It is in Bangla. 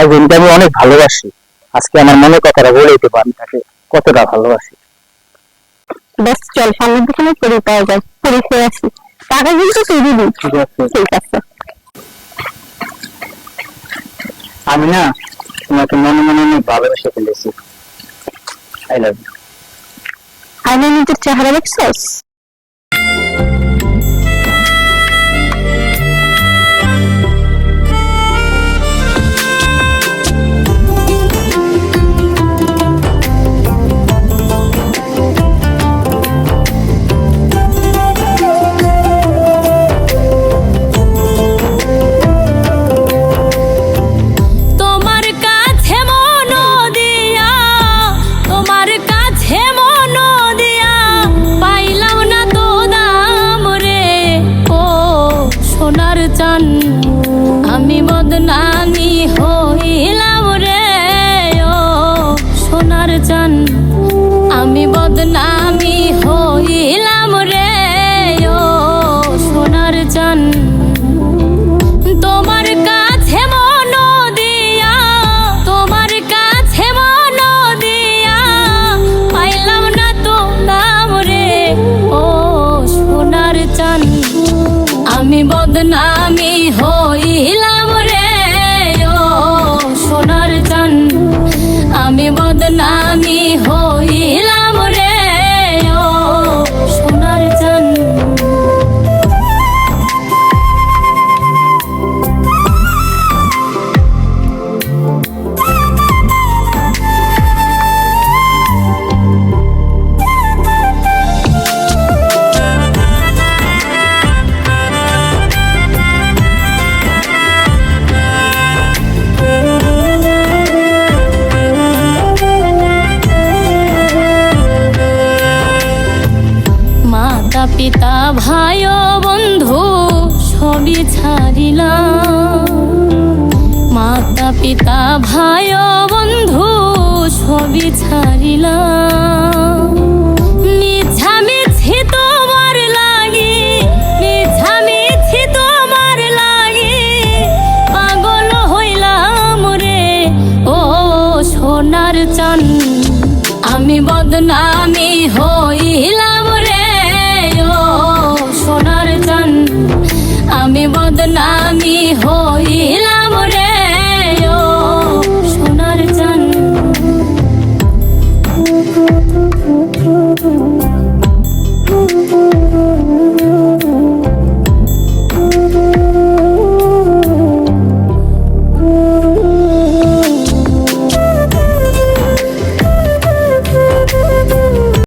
একজনকে আমি অনেক ভালোবাসি। আজকে আমার মনের কথাটা বলে দিতে পারি তাকে কতটা ভালোবাসি। বেশ চল সামনের দিকে পরি পাওয়া যায়, পরি খেয়ে আসি। টাকা কিন্তু তুই দিবি। ঠিক আছে। ঠিক আছে। আমি না তোমাকে মনে মনে অনেক ভালোবেসে ফেলেছি। I love you. আয়নায় নিজের চেহারা দেখছস? আমি বদনামি হইলাম রে ও সোনার চান, আমি বদনামি হইলাম রে ও সোনার চান। তোমার কাছে মন দিয়া, তোমার কাছে মন দিয়া পাইলাম না তো নাম রে ও সোনার চান। আমি বদনামি হইলাম রে ও সোনার চান, আমি বদনামি হইলাম রে ও সোনার চান। পিতা ভাই বন্ধু সবই ছাড়িলাম, মাতা পিতা ভাই বন্ধু সবই ছাড়িলাম। মিছামিছি তোমার লাগি, মিছামিছি তোমার লাগি পাগল হইলাম রে ও সোনার চান। আমি বদনা